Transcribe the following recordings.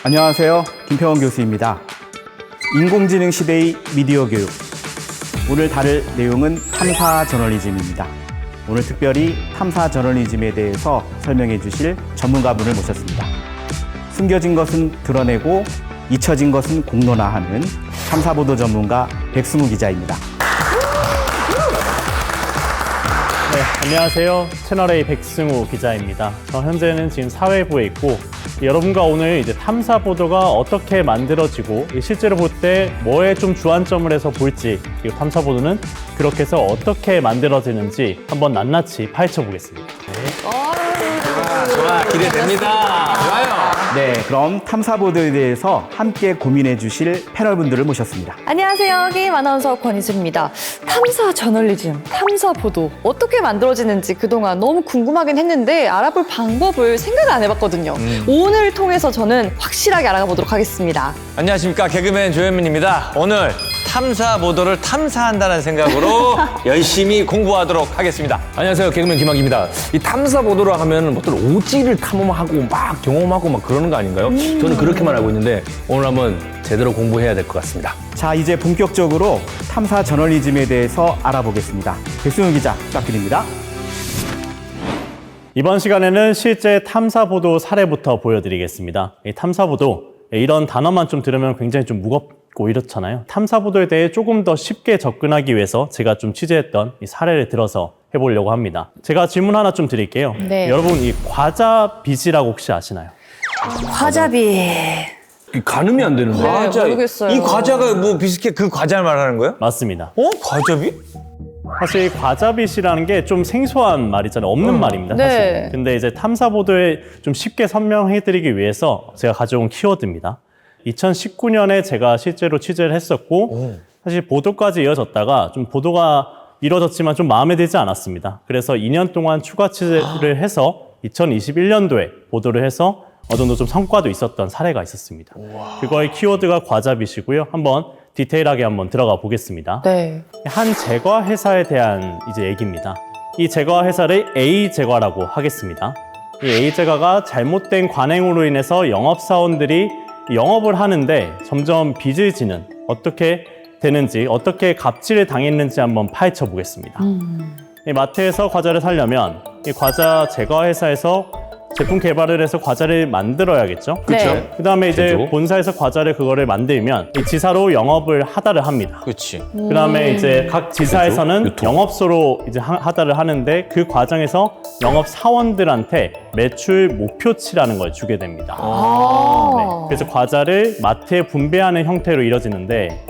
안녕하세요. 김평원 교수입니다. 인공지능 시대의 미디어 교육. 오늘 다룰 내용은 탐사 저널리즘입니다. 오늘 특별히 탐사 저널리즘에 대해서 설명해 주실 전문가분을 모셨습니다. 숨겨진 것은 드러내고 잊혀진 것은 공론화하는 탐사보도 전문가 백승우 기자입니다. 네, 안녕하세요. 채널A 백승우 기자입니다. 저 현재는 지금 사회부에 있고 여러분과 오늘 이제 탐사 보도가 어떻게 만들어지고 실제로 볼 때 뭐에 좀 주안점을 해서 볼지, 그리고 탐사 보도는 그렇게 해서 어떻게 만들어지는지 한번 낱낱이 파헤쳐 보겠습니다. 좋아, 기대됩니다. 좋아요. 네, 그럼 탐사보도에 대해서 함께 고민해 주실 패널분들을 모셨습니다. 안녕하세요. 게임 아나운서 권희수입니다. 탐사 저널리즘, 탐사 보도 어떻게 만들어지는지 그동안 너무 궁금하긴 했는데 알아볼 방법을 생각을 안 해봤거든요. 오늘 통해서 저는 확실하게 알아가 보도록 하겠습니다. 안녕하십니까. 개그맨 조현민입니다. 오늘 탐사 보도를 탐사한다는 생각으로 열심히 공부하도록 하겠습니다. 안녕하세요. 개그맨 김학입니다. 이 탐사 보도를 하면 어떤 오지를 탐험하고 막 경험하고 막 그러는 거 아닌가요? 저는 그렇게만 알고 있는데 오늘 한번 제대로 공부해야 될 것 같습니다. 자, 이제 본격적으로 탐사 저널리즘에 대해서 알아보겠습니다. 백승우 기자 부탁드립니다. 이번 시간에는 실제 탐사 보도 사례부터 보여드리겠습니다. 이 탐사 보도, 이런 단어만 좀 들으면 굉장히 좀 무겁고 이렇잖아요. 탐사 보도에 대해 조금 더 쉽게 접근하기 위해서 제가 좀 취재했던 이 사례를 들어서 해보려고 합니다. 제가 질문 하나 좀 드릴게요. 네. 여러분, 이 과자빚이라고 혹시 아시나요? 과자비. 가늠이 안 되는데. 네, 모르겠어요. 이 과자가 뭐 비슷해 그 과자를 말하는 거예요? 맞습니다. 과자비? 사실 이 과자빚이라는 게 좀 생소한 말이잖아요. 없는 말입니다, 네. 사실. 근데 이제 탐사 보도에 좀 쉽게 설명해드리기 위해서 제가 가져온 키워드입니다. 2019년에 제가 실제로 취재를 했었고 사실 보도까지 이어졌다가 좀 보도가 이뤄졌지만 좀 마음에 들지 않았습니다. 그래서 2년 동안 추가 취재를 해서 2021년도에 보도를 해서 어느 정도 좀 성과도 있었던 사례가 있었습니다. 그거의 키워드가 과자빚이고요. 한번 디테일하게 한번 들어가 보겠습니다. 네. 한 제과 회사에 대한 이제 얘기입니다. 이 제과 회사를 A 제과라고 하겠습니다. 이 A 제과가 잘못된 관행으로 인해서 영업사원들이 영업을 하는데 점점 빚을 지는, 어떻게 되는지, 어떻게 갑질을 당했는지 한번 파헤쳐 보겠습니다. 이 마트에서 과자를 사려면 이 과자 제과 회사에서 제품 개발을 해서 과자를 만들어야겠죠. 그렇죠. 그다음에 이제 제조. 본사에서 과자를 그거를 만들면 이 지사로 영업을 하다를 합니다. 그렇지. 그다음에 이제 각 지사에서는 유통. 영업소로 이제 하다를 하는데 그 과정에서 영업 사원들한테 매출 목표치라는 걸 주게 됩니다. 네. 그래서 과자를 마트에 분배하는 형태로 이뤄지는데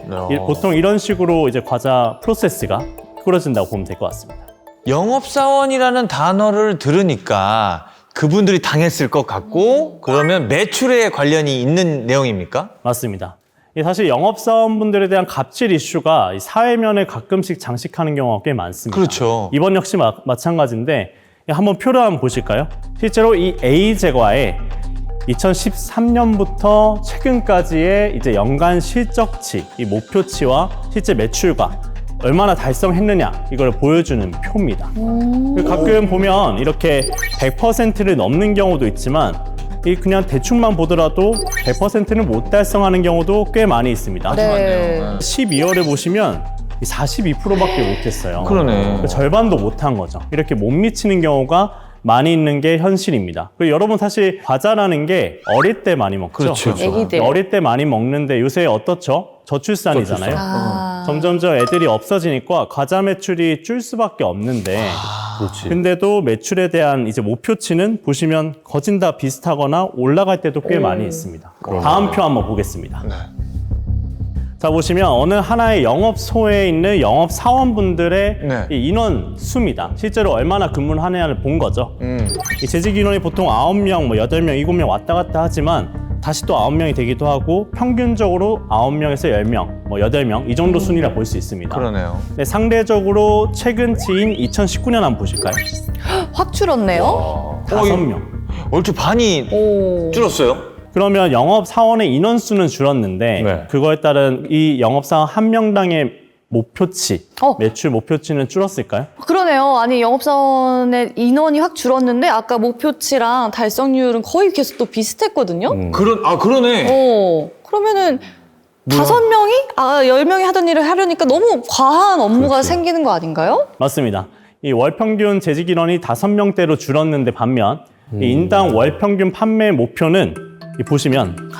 보통 이런 식으로 이제 과자 프로세스가 꾸려진다고 보면 될 것 같습니다. 영업사원이라는 단어를 들으니까 그분들이 당했을 것 같고 그러면 매출에 관련이 있는 내용입니까? 맞습니다. 이 사실 영업사원분들에 대한 갑질 이슈가 이 사회면에 가끔씩 장식하는 경우가 꽤 많습니다. 그렇죠. 이번 역시 마찬가지인데 한번 표를 한번 보실까요? 실제로 이 A 제과에 2013년부터 최근까지의 이제 연간 실적치, 이 목표치와 실제 매출과 얼마나 달성했느냐 이걸 보여주는 표입니다. 가끔 보면 이렇게 100%를 넘는 경우도 있지만 이 그냥 대충만 보더라도 100%는 못 달성하는 경우도 꽤 많이 있습니다. 네. 12월을 보시면 42%밖에 못했어요. 그러네. 절반도 못한 거죠. 이렇게 못 미치는 경우가 많이 있는 게 현실입니다. 그리고 여러분 사실 과자라는 게 어릴 때 많이 먹죠. 그렇죠. 애기들. 어릴 때 많이 먹는데 요새 어떻죠? 저출산이잖아요. 점점점 애들이 없어지니까 과자 매출이 줄 수밖에 없는데 그렇지. 근데도 매출에 대한 이제 목표치는 보시면 거진 다 비슷하거나 올라갈 때도 꽤 많이 있습니다. 다음 표 한번 보겠습니다. 자, 보시면 어느 하나의 영업소에 있는 영업사원분들의 네. 이 인원 수입니다. 실제로 얼마나 근무를 하느냐를 본 거죠. 이 재직 인원이 보통 9명, 뭐 8명, 7명 왔다 갔다 하지만 다시 또 9명이 되기도 하고 평균적으로 9명에서 10명, 뭐 8명 이 정도 순위라 볼 수 있습니다. 그러네요. 네, 상대적으로 최근치인 2019년 한번 보실까요? 확 줄었네요. 5명. 얼추 반이 오. 줄었어요. 그러면 영업사원의 인원수는 줄었는데 네. 그거에 따른 이 영업사원 한 명당의 목표치, 매출 목표치는 줄었을까요? 그러네요. 아니, 영업사원의 인원이 확 줄었는데 아까 목표치랑 달성률은 거의 계속 또 비슷했거든요. 그러네. 그러면은 5명이? 10명이 하던 일을 하려니까 너무 과한 업무가 생기는 거 아닌가요? 맞습니다. 이 월평균 재직 인원이 5명대로 줄었는데 반면 이 인당 월평균 판매 목표는 보시면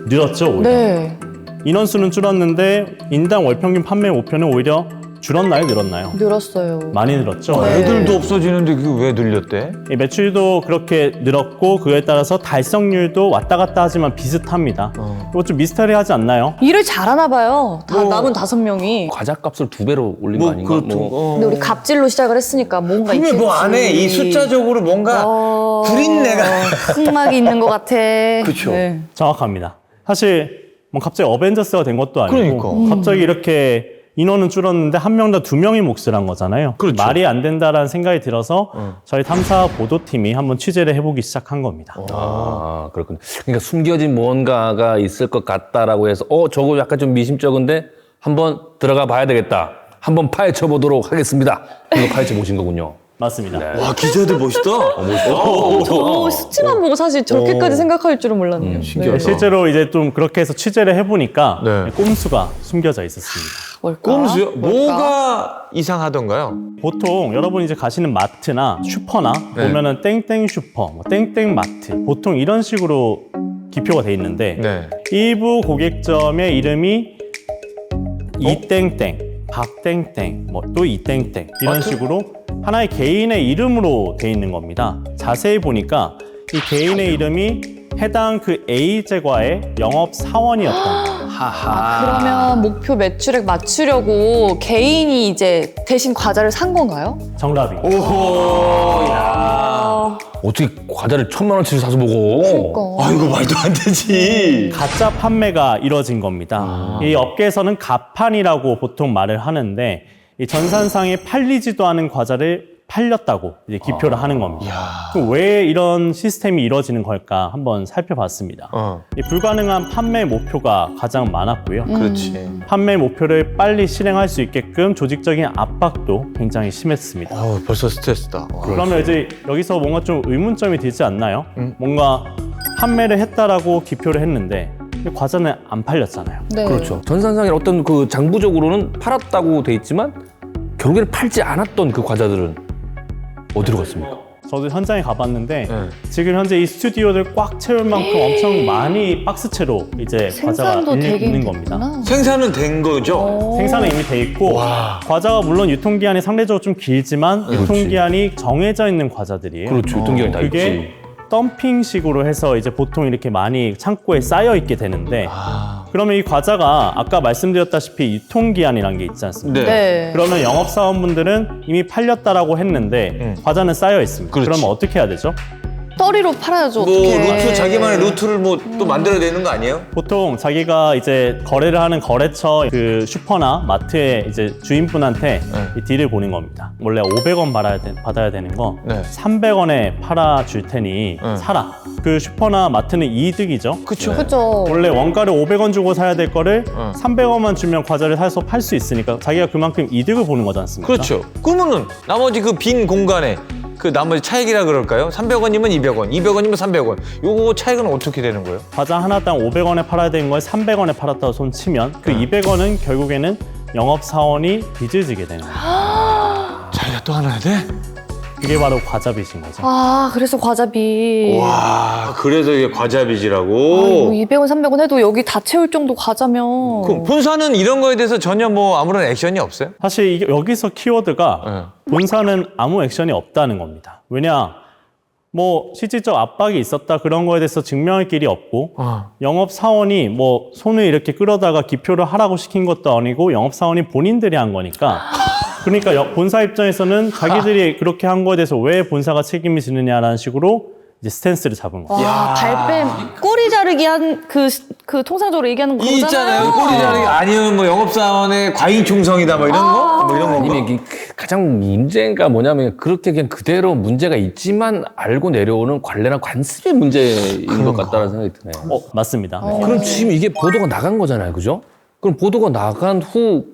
늘었죠, 오히려. 네. 인원수는 줄었는데 인당 월평균 판매 목표는 오히려 줄었나요, 늘었나요? 늘었어요. 많이 늘었죠. 네. 애들도 없어지는데 그게 왜 늘렸대? 이 매출도 그렇게 늘었고 그에 따라서 달성률도 왔다 갔다 하지만 비슷합니다. 이거 좀 미스터리하지 않나요? 일을 잘하나 봐요. 남은 5명이. 과자값을 2배로 올린 거 아닌가? 그렇죠. 근데 우리 갑질로 시작을 했으니까 뭔가 있겠지. 그러면 뭐 안에 이 숫자적으로 뭔가 구린내가. 승막이 있는 것 같아. 그쵸. 네. 정확합니다. 사실 뭐 갑자기 어벤져스가 된 것도 아니고 그러니까. 갑자기 이렇게 인원은 줄었는데 한 명당 2명이 몫을 한 거잖아요. 그렇죠. 말이 안 된다라는 생각이 들어서 저희 탐사 보도팀이 한번 취재를 해보기 시작한 겁니다. 아, 그렇군요. 그러니까 숨겨진 무언가가 있을 것 같다라고 해서 저거 약간 좀 미심쩍은데 한번 들어가 봐야 되겠다. 한번 파헤쳐 보도록 하겠습니다. 그래서 파헤쳐 보신 거군요. 맞습니다. 와, 기자들 멋있다. 저 수치만 보고 사실 저렇게까지 생각할 줄은 몰랐네요. 네, 실제로 이제 좀 그렇게 해서 취재를 해보니까 네. 꼼수가 숨겨져 있었습니다. 뭘까? 꼼수요? 뭘까? 뭐가 이상하던가요? 보통 여러분이 이제 가시는 마트나 슈퍼나 네. 보면은 땡땡 슈퍼, 뭐 땡땡 마트 보통 이런 식으로 기표가 돼 있는데 네. 일부 고객점의 이름이 이땡땡, 박땡땡, 뭐 또 이땡땡 이런 식으로 하나의 개인의 이름으로 돼 있는 겁니다. 자세히 보니까 이 개인의 이름이 해당 그 A 제과의 영업 사원이었던 거예요. 그러면 목표 매출액 맞추려고 개인이 이제 대신 과자를 산 건가요? 정답입니다. 오호, 야. 어떻게 과자를 1,000만 원치를 사서 먹어? 그러니까. 이거 말도 안 되지. 가짜 판매가 이뤄진 겁니다. 이 업계에서는 가판이라고 보통 말을 하는데 이 전산상에 팔리지도 않은 과자를 팔렸다고 이제 기표를 하는 겁니다. 그럼 왜 이런 시스템이 이루어지는 걸까 한번 살펴봤습니다. 이 불가능한 판매 목표가 가장 많았고요. 그렇지. 판매 목표를 빨리 실행할 수 있게끔 조직적인 압박도 굉장히 심했습니다. 벌써 스트레스다. 그러면 이제 여기서 뭔가 좀 의문점이 들지 않나요? 뭔가 판매를 했다라고 기표를 했는데 근데 과자는 안 팔렸잖아요. 네. 그렇죠. 전산상에 어떤 그 장부적으로는 팔았다고 돼 있지만 결국에는 팔지 않았던 그 과자들은 어디로 갔습니까? 저도 현장에 가봤는데 네. 지금 현재 이 스튜디오를 꽉 채울 만큼 엄청 많이 박스채로 이제 과자가 생산도 되긴 있는 겁니다. 됐구나. 생산은 된 거죠? 생산은 이미 돼 있고 과자가 물론 유통기한이 상대적으로 좀 길지만 유통기한이 정해져 있는 과자들이에요. 그렇죠. 유통기한이 다 그게 있지. 덤핑식으로 해서 이제 보통 이렇게 많이 창고에 쌓여 있게 되는데 그러면 이 과자가 아까 말씀드렸다시피 유통기한이라는 게 있지 않습니까? 네. 그러면 영업사원분들은 이미 팔렸다라고 했는데 과자는 쌓여 있습니다. 그렇지. 그러면 어떻게 해야 되죠? 떠리로 팔아야죠. 뭐 어떡해. 루트 자기만의 루트를 뭐 또 만들어야 되는 거 아니에요? 보통 자기가 이제 거래를 하는 거래처 그 슈퍼나 마트의 이제 주인분한테 이 딜을 보는 겁니다. 원래 500원 받아야 되는 거 네. 300원에 팔아줄 테니 사라. 그 슈퍼나 마트는 이득이죠. 그렇죠. 그죠. 원래 원가를 500원 주고 사야 될 거를 300원만 주면 과자를 사서 팔 수 있으니까 자기가 그만큼 이득을 보는 거지 않습니까? 그렇죠. 그러면은 나머지 그 빈 공간에 그 나머지 차익이라 그럴까요? 300원이면 200원, 200원이면 300원. 요거 차익은 어떻게 되는 거예요? 과자 하나당 500원에 팔아야 되는 걸 300원에 팔았다고 손 치면 그 200원은 결국에는 영업사원이 빚을 지게 되는 거예요. 자기가 또 하나 해야 돼? 그게 바로 과자빚인 거죠. 아, 그래서 과자비. 와, 그래서 이게 과자 아이고, 빚이라고? 200원, 300원 해도 여기 다 채울 정도 과자면. 그럼 본사는 이런 거에 대해서 전혀 뭐 아무런 액션이 없어요? 사실 이게 여기서 키워드가 본사는 아무 액션이 없다는 겁니다. 왜냐? 뭐 실질적 압박이 있었다 그런 거에 대해서 증명할 길이 없고 영업사원이 뭐 손을 이렇게 끌어다가 기표를 하라고 시킨 것도 아니고 영업사원이 본인들이 한 거니까 그러니까 본사 입장에서는 자기들이 그렇게 한 거에 대해서 왜 본사가 책임이 지느냐라는 식으로 이제 스탠스를 잡은 거예요. 와, 발뺌, 꼬리 자르기 한 그 통상적으로 얘기하는 거잖아요. 있잖아요. 꼬리 자르기 아니면 뭐 영업사원의 과잉 충성이다 뭐 이런 거? 뭐 이런 아니면 건가? 이게 가장 문제가 뭐냐면 그렇게 그냥 그대로 문제가 있지만 알고 내려오는 관례나 관습의 문제인 것 같다는 생각이 드네요. 맞습니다. 그럼 지금 이게 보도가 나간 거잖아요, 그죠? 그럼 보도가 나간 후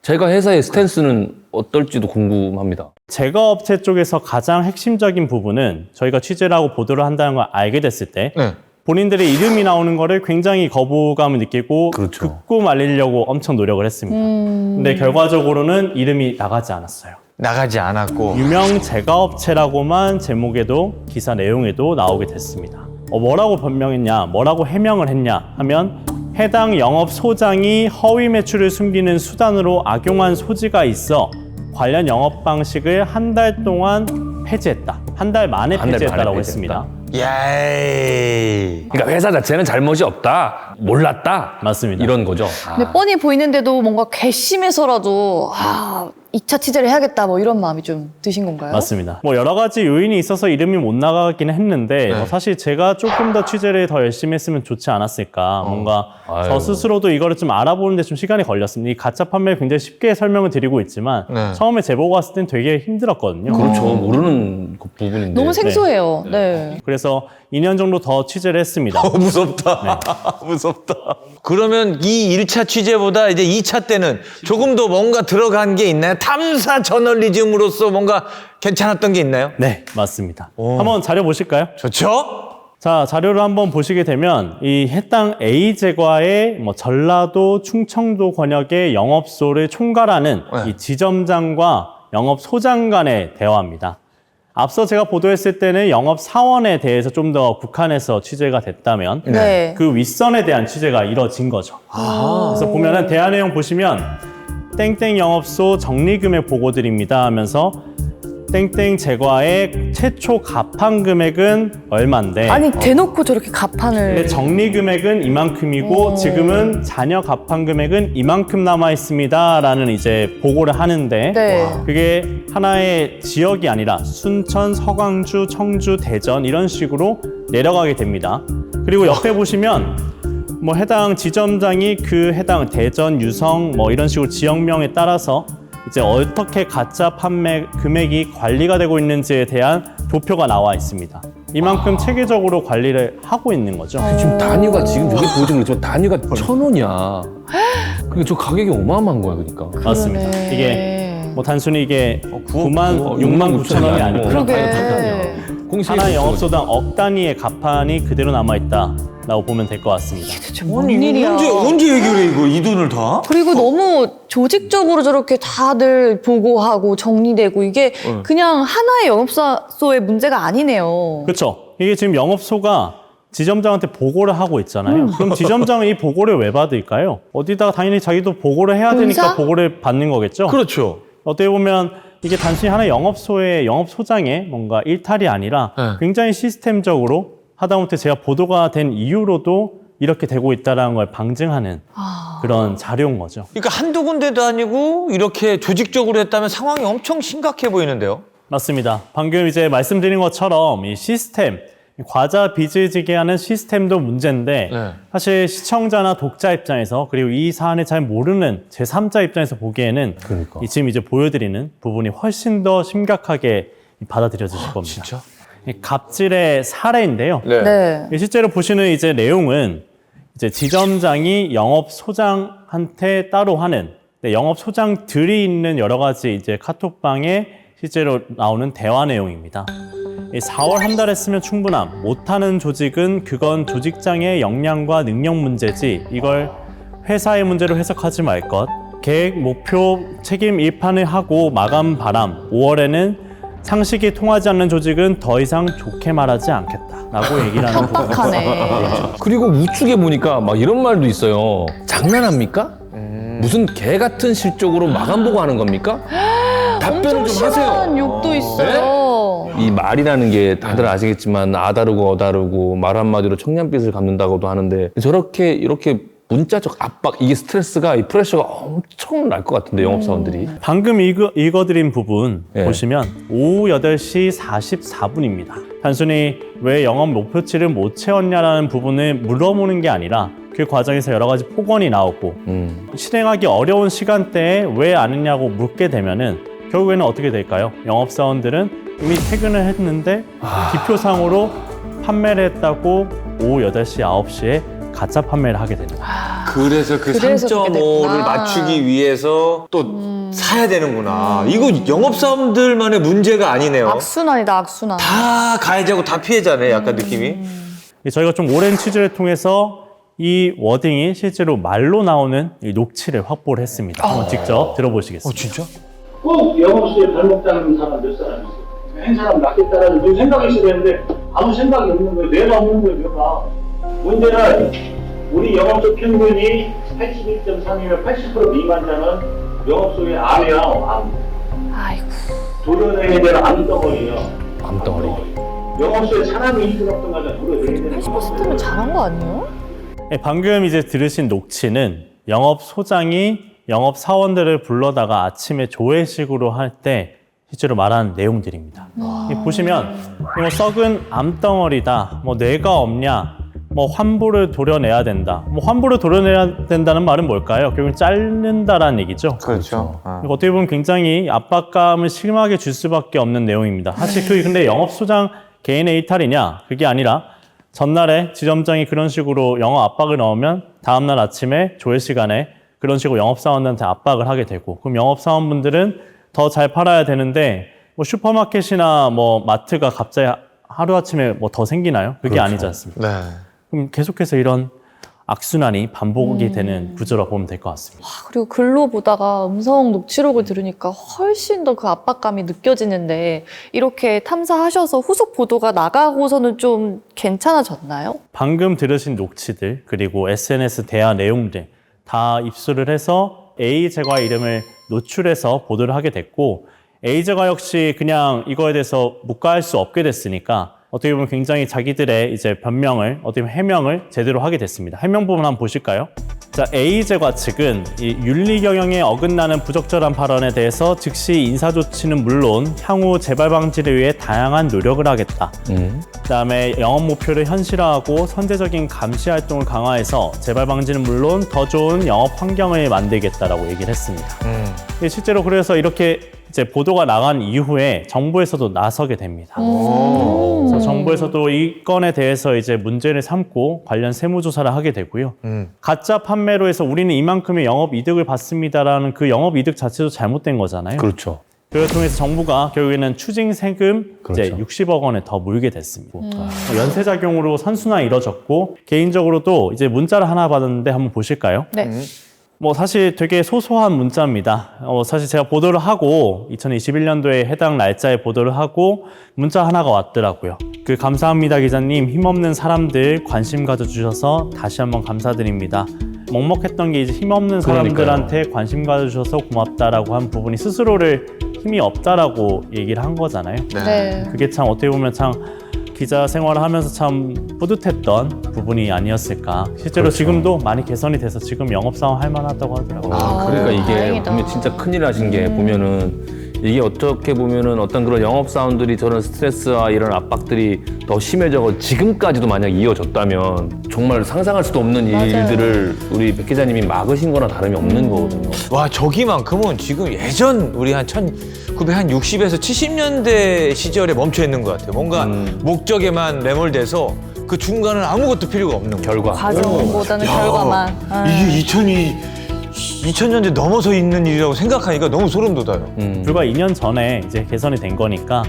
제가 회사의 스탠스는 어떨지도 궁금합니다. 제과업체 쪽에서 가장 핵심적인 부분은 저희가 취재를 하고 보도를 한다는 걸 알게 됐을 때 네. 본인들의 이름이 나오는 거를 굉장히 거부감을 느끼고 그렇죠. 극구 말리려고 엄청 노력을 했습니다. 근데 결과적으로는 이름이 나가지 않았어요. 나가지 않았고. 유명 제과업체라고만 제목에도 기사 내용에도 나오게 됐습니다. 뭐라고 변명했냐, 뭐라고 해명을 했냐 하면 해당 영업소장이 허위 매출을 숨기는 수단으로 악용한 소지가 있어 관련 영업 방식을 한 달 동안 폐지했다. 한 달 만에 한달 폐지했다라고 만에 했습니다. 야이. 그러니까 회사 자체는 잘못이 없다, 몰랐다. 맞습니다. 이런 거죠. 근데 뻔히 보이는데도 뭔가 괘씸해서라도 2차 취재를 해야겠다 뭐 이런 마음이 좀 드신 건가요? 맞습니다. 뭐 여러 가지 요인이 있어서 이름이 못 나가긴 했는데 사실 제가 조금 더 취재를 더 열심히 했으면 좋지 않았을까. 뭔가 저 아유. 스스로도 이거를 좀 알아보는데 좀 시간이 걸렸습니다. 이 가짜 판매를 굉장히 쉽게 설명을 드리고 있지만 네. 처음에 제보가 왔을 땐 되게 힘들었거든요. 그렇죠. 모르는 그 부분인데. 너무 생소해요. 네. 그래서 2년 정도 더 취재를 했습니다. 무섭다. 무섭다. 그러면 이 1차 취재보다 이제 2차 때는 조금 더 뭔가 들어간 게 있나요? 탐사 저널리즘으로서 뭔가 괜찮았던 게 있나요? 네, 맞습니다. 한번 자료 보실까요? 좋죠? 자, 자료를 한번 보시게 되면 이 해당 A 제과의 전라도, 충청도 권역의 영업소를 총괄하는 네. 이 지점장과 영업소장 간의 대화입니다. 앞서 제가 보도했을 때는 영업사원에 대해서 좀 더 국한해서 취재가 됐다면 네. 그 윗선에 대한 취재가 이뤄진 거죠. 그래서 보면은 대화 내용 보시면 땡땡 영업소 적립금액 보고드립니다 하면서 땡땡 제과의 최초 가판 금액은 얼만데 아니 대놓고 저렇게 근데 가판을 적립금액은 이만큼이고 지금은 잔여 가판 금액은 이만큼 남아 있습니다 라는 이제 보고를 하는데 네. 그게 하나의 지역이 아니라 순천, 서강주, 청주, 대전 이런 식으로 내려가게 됩니다. 그리고 옆에 보시면 뭐 해당 지점장이 그 해당 대전, 유성 뭐 이런 식으로 지역명에 따라서 이제 어떻게 가짜 판매 금액이 관리가 되고 있는지에 대한 도표가 나와 있습니다. 이만큼 체계적으로 관리를 하고 있는 거죠. 지금 단위가 지금 저게 보여주는 거죠. 단위가 1,000원이야. 그러니까 저 가격이 어마어마한 거야, 그러니까. 맞습니다. 그러네. 이게 뭐 단순히 이게 9만, 9억, 6만 9천 원이 아니고 그러게. 공시에서 하나 영업소당 억 단위의 가판이 그대로 남아 있다라고 보면 될 것 같습니다. 대체 뭔 일이야. 언제 얘기를 해, 이거? 이 돈을 다? 그리고 너무 조직적으로 저렇게 다들 보고하고 정리되고 이게 그냥 하나의 영업소의 문제가 아니네요. 그렇죠. 이게 지금 영업소가 지점장한테 보고를 하고 있잖아요. 그럼 지점장은 이 보고를 왜 받을까요? 어디다가 당연히 자기도 보고를 해야 되니까 본사? 보고를 받는 거겠죠. 그렇죠. 어떻게 보면 이게 단순히 하나의 영업소의 영업소장의 뭔가 일탈이 아니라 네. 굉장히 시스템적으로 하다못해 제가 보도가 된 이후로도 이렇게 되고 있다는 걸 방증하는 그런 자료인 거죠. 그러니까 한두 군데도 아니고 이렇게 조직적으로 했다면 상황이 엄청 심각해 보이는데요. 맞습니다. 방금 이제 말씀드린 것처럼 이 시스템, 과자 빚을 지게 하는 시스템도 문제인데 네. 사실 시청자나 독자 입장에서 그리고 이 사안을 잘 모르는 제3자 입장에서 보기에는 그러니까. 이 지금 이제 보여드리는 부분이 훨씬 더 심각하게 받아들여지실 겁니다. 진짜? 이 갑질의 사례인데요. 네. 실제로 보시는 이제 내용은 이제 지점장이 영업소장한테 따로 하는 영업소장들이 있는 여러 가지 이제 카톡방에 실제로 나오는 대화 내용입니다. 4월 한 달 했으면 충분함. 못하는 조직은 그건 조직장의 역량과 능력 문제지. 이걸 회사의 문제로 해석하지 말 것. 계획, 목표, 책임 일판을 하고 마감 바람. 5월에는 상식이 통하지 않는 조직은 더 이상 좋게 말하지 않겠다. 라고 얘기를 하는 부분. 빡빡하네. 그리고 우측에 보니까 막 이런 말도 있어요. 장난합니까? 무슨 개 같은 실적으로 마감 보고하는 겁니까? 답변을 엄청 좀 심한 하세요. 욕도 있어요. 이 말이라는 게 다들 아시겠지만 아다르고 어다르고 말 한마디로 청년빛을 갚는다고도 하는데 저렇게 이렇게 문자적 압박, 이게 스트레스가, 이 프레셔가 엄청 날 것 같은데 영업사원들이. 방금 읽어드린 부분 예. 보시면 오후 8시 44분입니다. 단순히 왜 영업 목표치를 못 채웠냐라는 부분을 물어보는 게 아니라 그 과정에서 여러 가지 폭언이 나오고 실행하기 어려운 시간대에 왜 안 했냐고 묻게 되면은 결국에는 어떻게 될까요? 영업사원들은 이미 퇴근을 했는데 기표상으로 판매를 했다고 오후 8시, 9시에 가짜 판매를 하게 됩니다. 그래서 그 그래서 그렇게 3.5를 됐구나. 맞추기 위해서 또 사야 되는구나. 이거 영업사원들만의 문제가 아니네요. 악순환이다, 악순환. 다 가해자고 다 피해자네, 약간 느낌이. 저희가 좀 오랜 취재를 통해서 이 워딩이 실제로 말로 나오는 이 녹취를 확보를 했습니다. 한번 직접 들어보시겠습니다. 진짜? 꼭 영업소에 발목 잡는 사람 몇 사람 있어. 한 사람 낫겠다라는 그 생각이 있어야 되는데 아무 생각이 없는 거예요. 뇌가 없는 거예요, 뇌가. 문제는 우리 영업소 평균이 81.3이면 80% 미만자는 영업소의 암이야, 암. 아이고. 도려내야 될 암덩어리야. 암덩어리. 영업소에 사람이 있든 없든 간에 도려내야 되는 80%면 잘한 거 아니에요? 네, 방금 이제 들으신 녹취는 영업 소장이 영업 사원들을 불러다가 아침에 조회식으로 할 때 실제로 말한 내용들입니다. 보시면 뭐 썩은 암덩어리다, 뭐 뇌가 없냐, 뭐 환부를 도려내야 된다. 뭐 환부를 도려내야 된다는 말은 뭘까요? 결국 자른다라는 얘기죠. 그렇죠. 그리고 어떻게 보면 굉장히 압박감을 심하게 줄 수밖에 없는 내용입니다. 사실 그게 근데 영업소장 개인의 이탈이냐? 그게 아니라 전날에 지점장이 그런 식으로 영업 압박을 넣으면 다음날 아침에 조회 시간에 그런 식으로 영업사원들한테 압박을 하게 되고, 그럼 영업사원분들은 더 잘 팔아야 되는데 뭐 슈퍼마켓이나 뭐 마트가 갑자기 하루아침에 뭐 더 생기나요? 그게 아니지 않습니까? 네. 그럼 계속해서 이런 악순환이 반복이 되는 구조라고 보면 될 것 같습니다. 그리고 글로 보다가 음성 녹취록을 들으니까 훨씬 더 그 압박감이 느껴지는데 이렇게 탐사하셔서 후속 보도가 나가고서는 좀 괜찮아졌나요? 방금 들으신 녹취들 그리고 SNS 대화 내용들 다 입수를 해서 A제과 이름을 노출해서 보도를 하게 됐고, A제과 역시 그냥 이거에 대해서 묵과할 수 없게 됐으니까 어떻게 보면 굉장히 자기들의 이제 변명을, 어떻게 보면 해명을 제대로 하게 됐습니다. 해명 부분 한번 보실까요? 자, A제과 측은 이 윤리 경영에 어긋나는 부적절한 발언에 대해서 즉시 인사 조치는 물론 향후 재발 방지를 위해 다양한 노력을 하겠다. 그다음에 영업 목표를 현실화하고 선제적인 감시 활동을 강화해서 재발 방지는 물론 더 좋은 영업 환경을 만들겠다라고 얘기를 했습니다. 실제로 그래서 이렇게 이제 보도가 나간 이후에 정부에서도 나서게 됩니다. 그래서 정부에서도 이 건에 대해서 이제 문제를 삼고 관련 세무조사를 하게 되고요. 가짜 판매로 해서 우리는 이만큼의 영업 이득을 받습니다라는 그 영업 이득 자체도 잘못된 거잖아요. 그렇죠. 그걸 통해서 정부가 결국에는 추징 세금 이제 그렇죠. 60억 원을 더 물게 됐습니다. 연쇄작용으로 선순환이 이뤄졌고, 개인적으로도 이제 문자를 하나 받았는데 한번 보실까요? 네. 뭐 사실 되게 소소한 문자입니다. 사실 제가 보도를 하고 2021년도에 해당 날짜에 보도를 하고 문자 하나가 왔더라고요. 그 감사합니다 기자님, 힘없는 사람들 관심 가져주셔서 다시 한번 감사드립니다. 먹먹했던 게 이제 힘없는 사람들한테 관심 가져주셔서 고맙다라고 한 부분이 스스로를 힘이 없다라고 얘기를 한 거잖아요. 네. 그게 참 어떻게 보면 참 기자 생활을 하면서 참 뿌듯했던 부분이 아니었을까. 실제로 그렇죠. 지금도 많이 개선이 돼서 지금 영업사원 할 만하다고 하더라고요. 그러니까 이게 다행이다. 보면 진짜 큰일 하신 게 보면은 이게 어떻게 보면은 어떤 그런 영업사원들이 저런 스트레스와 이런 압박들이 더 심해져서 지금까지도 만약 이어졌다면 정말 상상할 수도 없는 일들을 우리 백 기자님이 막으신 거나 다름이 없는 거거든요. 와, 저기만큼은 지금 예전 우리 한 1960에서 70년대 시절에 멈춰 있는 것 같아요. 뭔가 목적에만 매몰돼서 그 중간은 아무것도 필요가 없는 거예요. 결과. 과정보다는 결과만. 이게 2000년대 넘어서 있는 일이라고 생각하니까 너무 소름 돋아요. 불과 2년 전에 이제 개선이 된 거니까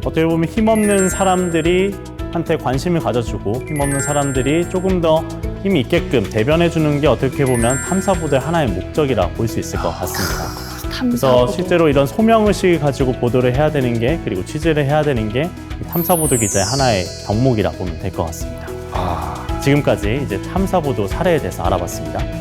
어떻게 보면 힘없는 사람들이 한테 관심을 가져주고 힘없는 사람들이 조금 더 힘이 있게끔 대변해주는 게 어떻게 보면 탐사보도의 하나의 목적이라 볼 수 있을 것 같습니다. 그래서 실제로 이런 소명의식을 가지고 보도를 해야 되는 게, 그리고 취재를 해야 되는 게 탐사보도 기자의 하나의 덕목이라 보면 될 것 같습니다. 지금까지 이제 탐사보도 사례에 대해서 알아봤습니다.